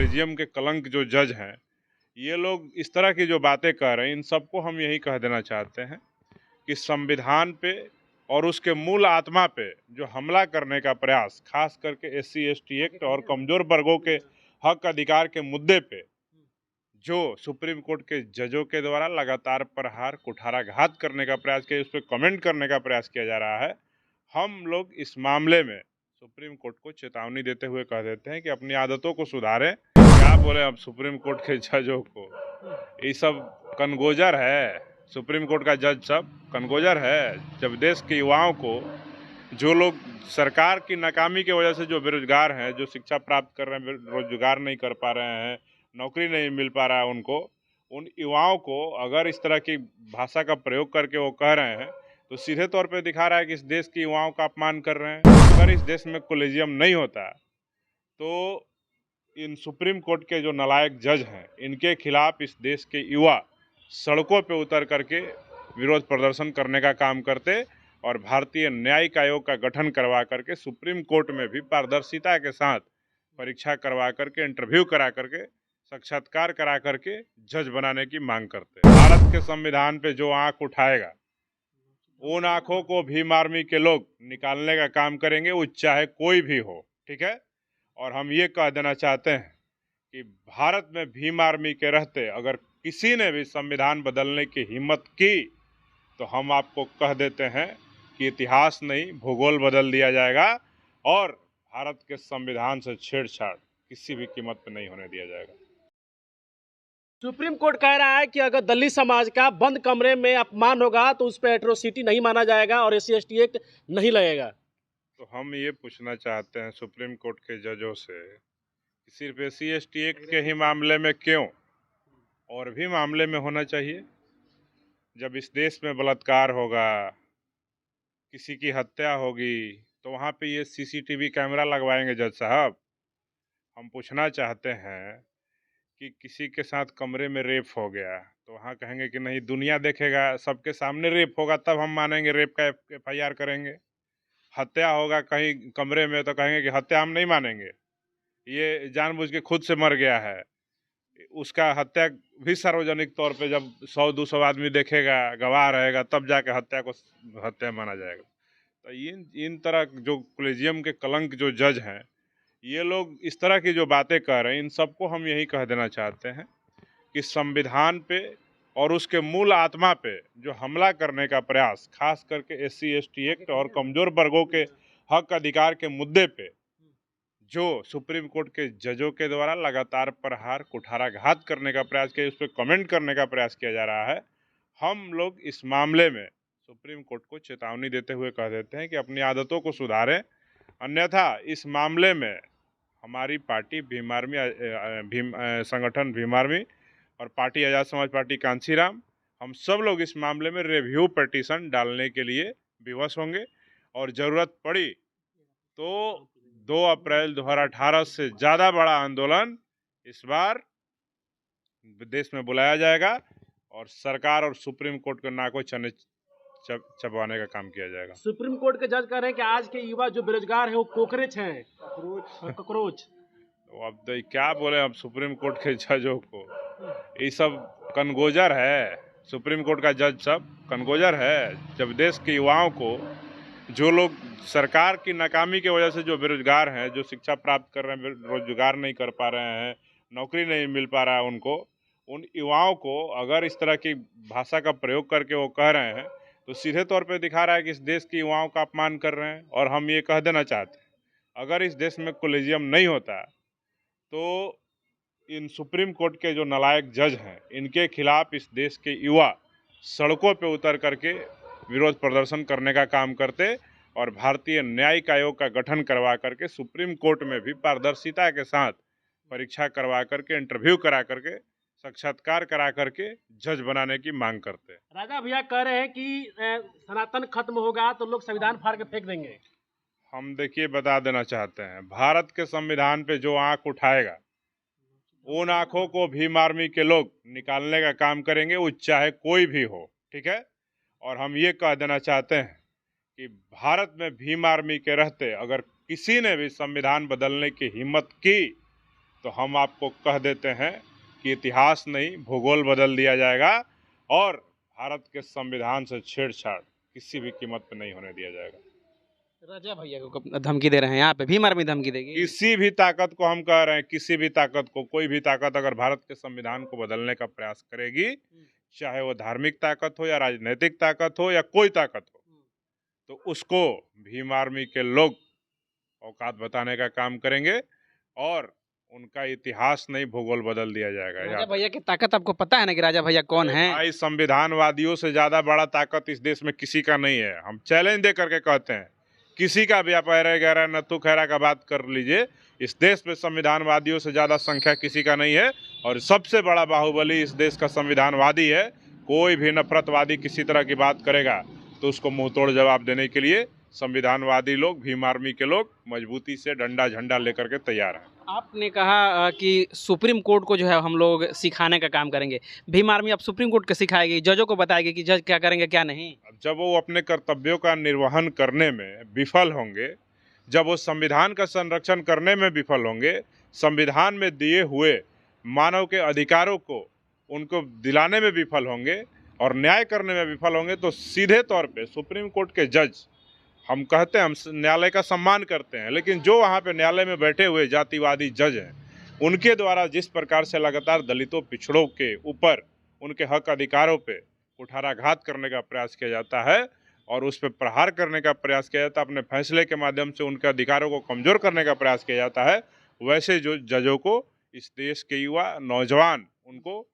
Collegium के कलंक जो जज हैं, ये लोग इस तरह की जो बातें कर रहे हैं, इन सबको हम यही कह देना चाहते हैं कि संविधान पे और उसके मूल आत्मा पे जो हमला करने का प्रयास, खास करके SC ST एक्ट और कमजोर वर्गों के हक अधिकार के मुद्दे पे जो सुप्रीम कोर्ट के जजों के द्वारा लगातार प्रहार, कुठाराघात करने का प्रयास किया, उस पर कमेंट करने का प्रयास किया जा रहा है। हम लोग इस मामले में सुप्रीम कोर्ट को चेतावनी देते हुए कह देते हैं कि अपनी आदतों को सुधारें। क्या बोले अब सुप्रीम कोर्ट के जजों को, ये सब कनगोजर है। सुप्रीम कोर्ट का जज सब कनगोजर है। जब देश के युवाओं को, जो लोग सरकार की नाकामी की वजह से जो बेरोजगार हैं, जो शिक्षा प्राप्त कर रहे हैं, रोजगार नहीं कर पा रहे हैं, नौकरी नहीं मिल पा रहा है उनको, उन युवाओं को अगर इस तरह की भाषा का प्रयोग करके वो कह रहे हैं, तो सीधे तौर पे दिखा रहा है कि इस देश के युवाओं का अपमान कर रहे हैं। अगर इस देश में कोलिजियम नहीं होता तो इन सुप्रीम कोर्ट के जो नालायक जज हैं, इनके खिलाफ इस देश के युवा सड़कों पे उतर करके विरोध प्रदर्शन करने का काम करते और भारतीय न्यायिक आयोग का गठन करवा करके सुप्रीम कोर्ट में भी पारदर्शिता के साथ परीक्षा करवा करके, इंटरव्यू करा करके, साक्षात्कार करा करके जज बनाने की मांग करते हैं। भारत के संविधान पे जो आंख उठाएगा, उन आंखों को भीम आर्मी के लोग निकालने का काम करेंगे, वो चाहे कोई भी हो। ठीक है। और हम ये कह देना चाहते हैं कि भारत में भीम आर्मी के रहते अगर किसी ने भी संविधान बदलने की हिम्मत की, तो हम आपको कह देते हैं कि इतिहास नहीं, भूगोल बदल दिया जाएगा और भारत के संविधान से छेड़छाड़ किसी भी कीमत पर नहीं होने दिया जाएगा। सुप्रीम कोर्ट कह रहा है कि अगर दलित समाज का बंद कमरे में अपमान होगा तो उस पर एट्रोसिटी नहीं माना जाएगा और SC ST एक्ट नहीं लगेगा। तो हम ये पूछना चाहते हैं सुप्रीम कोर्ट के जजों से कि सिर्फ SC ST एक्ट के ही मामले में क्यों, और भी मामले में होना चाहिए। जब इस देश में बलात्कार होगा, किसी की हत्या होगी, तो वहाँ पे ये CCTV कैमरा लगवाएंगे जज साहब। हम पूछना चाहते हैं कि किसी के साथ कमरे में रेप हो गया, तो वहाँ कहेंगे कि नहीं, दुनिया देखेगा, सबके सामने रेप होगा तब हम मानेंगे, रेप का FIR करेंगे। हत्या होगा कहीं कमरे में तो कहेंगे कि हत्या हम नहीं मानेंगे, ये जानबूझ के खुद से मर गया है। उसका हत्या भी सार्वजनिक तौर पे जब 100-200 आदमी देखेगा, गवाह रहेगा, तब जाके हत्या को हत्या माना जाएगा। तो इन तरह जो कोलिजियम के कलंक जो जज हैं, ये लोग इस तरह की जो बातें कह रहे हैं, इन सबको हम यही कह देना चाहते हैं कि संविधान पे और उसके मूल आत्मा पे जो हमला करने का प्रयास, खास करके SC ST एक्ट और कमजोर वर्गों के हक अधिकार के मुद्दे पे जो सुप्रीम कोर्ट के जजों के द्वारा लगातार प्रहार, कुठाराघात करने का प्रयास किया, उस पर कमेंट करने का प्रयास किया जा रहा है। हम लोग इस मामले में सुप्रीम कोर्ट को चेतावनी देते हुए कह देते हैं कि अपनी आदतों को सुधारें, अन्यथा इस मामले में हमारी पार्टी भीम आर्मी, संगठन भीम आर्मी और पार्टी आज़ाद समाज पार्टी कांशीराम, हम सब लोग इस मामले में रिव्यू पिटीशन डालने के लिए विवश होंगे और ज़रूरत पड़ी तो 2 अप्रैल 2018 से ज़्यादा बड़ा आंदोलन इस बार देश में बुलाया जाएगा और सरकार और सुप्रीम कोर्ट के नाकों चने चबवाने का काम किया जाएगा। सुप्रीम कोर्ट के जज कह रहे हैं कि आज के युवा जो बेरोजगार है वो कोकरेच हैं, कॉकरोच। तो अब तो क्या बोले अब सुप्रीम कोर्ट के जजों को, ये सब कनगोजर है। सुप्रीम कोर्ट का जज सब कनगोजर है। जब देश के युवाओं को, जो लोग सरकार की नाकामी की वजह से जो बेरोजगार हैं, जो शिक्षा प्राप्त कर रहे हैं, रोजगार नहीं कर पा रहे हैं, नौकरी नहीं मिल पा रहा है उनको, उन युवाओं को अगर इस तरह की भाषा का प्रयोग करके वो कह रहे हैं, तो सीधे तौर पे दिखा रहा है कि इस देश के युवाओं का अपमान कर रहे हैं। और हम ये कह देना चाहते हैं, अगर इस देश में कोलिजियम नहीं होता तो इन सुप्रीम कोर्ट के जो नालायक जज हैं, इनके खिलाफ इस देश के युवा सड़कों पे उतर करके विरोध प्रदर्शन करने का काम करते और भारतीय न्यायिक आयोग का गठन करवा करके सुप्रीम कोर्ट में भी पारदर्शिता के साथ परीक्षा करवा करके, इंटरव्यू करा करके, साक्षात्कार करा करके जज बनाने की मांग करते हैं। राजा भैया कह रहे हैं कि सनातन खत्म होगा तो लोग संविधान फाड़ के फेंक देंगे। हम देखिए बता देना चाहते हैं, भारत के संविधान पे जो आंख उठाएगा, उन आंखों को भीम आर्मी के लोग निकालने का काम करेंगे, वो चाहे कोई भी हो। ठीक है। और हम ये कह देना चाहते हैं कि भारत में भीम आर्मी के रहते अगर किसी ने भी संविधान बदलने की हिम्मत की, तो हम आपको कह देते हैं कि इतिहास नहीं भूगोल बदल दिया जाएगा और भारत के संविधान से छेड़छाड़ किसी भी कीमत पर नहीं होने दिया जाएगा। राजा भैया को धमकी दे रहे हैं, यहाँ पे भीम आर्मी धमकी देगी? किसी भी ताकत को हम कह रहे हैं, किसी भी ताकत को, कोई भी ताकत अगर भारत के संविधान को बदलने का प्रयास करेगी, चाहे वो धार्मिक ताकत हो या राजनीतिक ताकत हो या कोई ताकत हो, तो उसको भीम आर्मी के लोग औकात बताने का काम करेंगे और उनका इतिहास नहीं भूगोल बदल दिया जाएगा। राजा भैया की ताकत आपको पता है ना कि राजा भैया कौन है? भाई, संविधानवादियों से ज्यादा बड़ा ताकत इस देश में किसी का नहीं है। हम चैलेंज दे करके कहते हैं, किसी का भी आप अरे गहरा नत्थू खैरा का बात कर लीजिए, इस देश में संविधानवादियों से ज्यादा संख्या किसी का नहीं है और सबसे बड़ा बाहुबली इस देश का संविधानवादी है। कोई भी नफरतवादी किसी तरह की बात करेगा तो उसको मुंहतोड़ जवाब देने के लिए संविधानवादी लोग, भीम आर्मी के लोग मजबूती से डंडा झंडा लेकर के तैयार हैं। आपने कहा कि सुप्रीम कोर्ट को जो है हम लोग सिखाने का काम करेंगे। भीम आर्मी अब सुप्रीम कोर्ट को सिखाएगी, जजों को बताएगी कि जज क्या करेंगे क्या नहीं। अब जब वो अपने कर्तव्यों का निर्वहन करने में विफल होंगे, जब वो संविधान का संरक्षण करने में विफल होंगे, संविधान में दिए हुए मानव के अधिकारों को उनको दिलाने में विफल होंगे और न्याय करने में विफल होंगे, तो सीधे तौर पे सुप्रीम कोर्ट के जज, हम कहते हैं हम न्यायालय का सम्मान करते हैं, लेकिन जो वहाँ पे न्यायालय में बैठे हुए जातिवादी जज हैं, उनके द्वारा जिस प्रकार से लगातार दलितों पिछड़ों के ऊपर उनके हक अधिकारों पे कुठाराघात करने का प्रयास किया जाता है और उस पर प्रहार करने का प्रयास किया जाता है, अपने फैसले के माध्यम से उनके अधिकारों को कमज़ोर करने का प्रयास किया जाता है, वैसे जो जजों को इस देश के युवा नौजवान उनको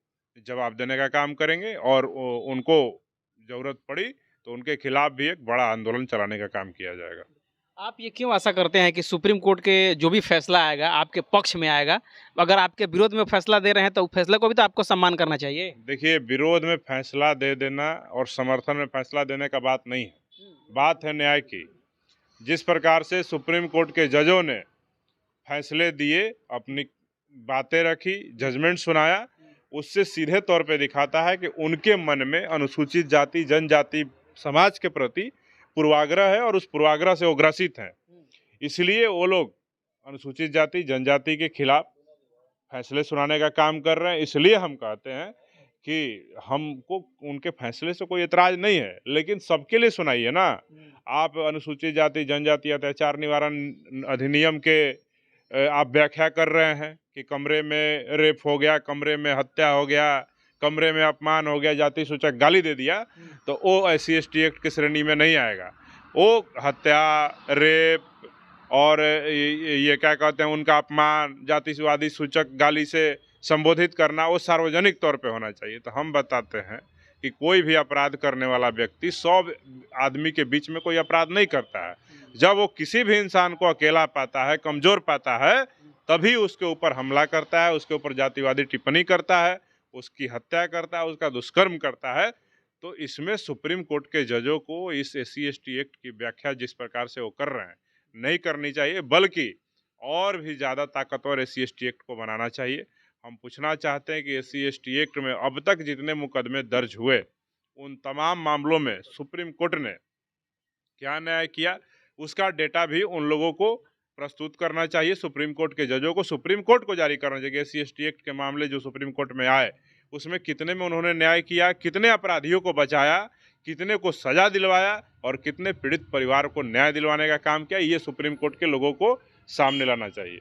जवाब देने का काम करेंगे और उनको ज़रूरत पड़ी तो उनके खिलाफ भी एक बड़ा आंदोलन चलाने का काम किया जाएगा। आप ये क्यों आशा करते हैं कि सुप्रीम कोर्ट के जो भी फैसला आएगा आपके पक्ष में आएगा? अगर आपके विरोध में फैसला दे रहे हैं तो फैसले को भी तो आपको सम्मान करना चाहिए। देखिए, विरोध में फैसला दे देना और समर्थन में फैसला देने का बात नहीं है, बात है न्याय की। जिस प्रकार से सुप्रीम कोर्ट के जजों ने फैसले दिए, अपनी बातें रखी, जजमेंट सुनाया, उससे सीधे तौर पे दिखाता है कि उनके मन में अनुसूचित जाति जनजाति समाज के प्रति पूर्वाग्रह है और उस पूर्वाग्रह से वो ग्रसित हैं। इसलिए वो लोग अनुसूचित जाति जनजाति के खिलाफ फैसले सुनाने का काम कर रहे हैं। इसलिए हम कहते हैं कि हमको उनके फैसले से कोई एतराज नहीं है, लेकिन सबके लिए सुनाइए ना। आप अनुसूचित जाति जनजाति अत्याचार निवारण अधिनियम के आप व्याख्या कर रहे हैं कि कमरे में रेप हो गया, कमरे में हत्या हो गया, कमरे में अपमान हो गया, जाति सूचक गाली दे दिया, तो वो SC/ST एक्ट की श्रेणी में नहीं आएगा। वो हत्या, रेप और ये क्या कहते हैं उनका अपमान, जातिवादी सूचक गाली से संबोधित करना, वो सार्वजनिक तौर पे होना चाहिए। तो हम बताते हैं कि कोई भी अपराध करने वाला व्यक्ति 100 आदमी के बीच में कोई अपराध नहीं करता है। जब वो किसी भी इंसान को अकेला पाता है, कमज़ोर पाता है, तभी उसके ऊपर हमला करता है, उसके ऊपर जातिवादी टिप्पणी करता है, उसकी हत्या करता है, उसका दुष्कर्म करता है। तो इसमें सुप्रीम कोर्ट के जजों को इस SC/ST एक्ट की व्याख्या जिस प्रकार से वो कर रहे हैं नहीं करनी चाहिए, बल्कि और भी ज़्यादा ताकतवर SC/ST एक्ट को बनाना चाहिए। हम पूछना चाहते हैं कि SC/ST एक्ट में अब तक जितने मुकदमे दर्ज हुए, उन तमाम मामलों में सुप्रीम कोर्ट ने क्या न्याय किया, उसका डेटा भी उन लोगों को प्रस्तुत करना चाहिए। सुप्रीम कोर्ट के जजों को सुप्रीम कोर्ट को जारी करना चाहिए। SC/ST एक्ट के मामले जो सुप्रीम कोर्ट में आए, उसमें कितने में उन्होंने न्याय किया, कितने अपराधियों को बचाया, कितने को सजा दिलवाया और कितने पीड़ित परिवार को न्याय दिलवाने का काम किया, ये सुप्रीम कोर्ट के लोगों को सामने लाना चाहिए।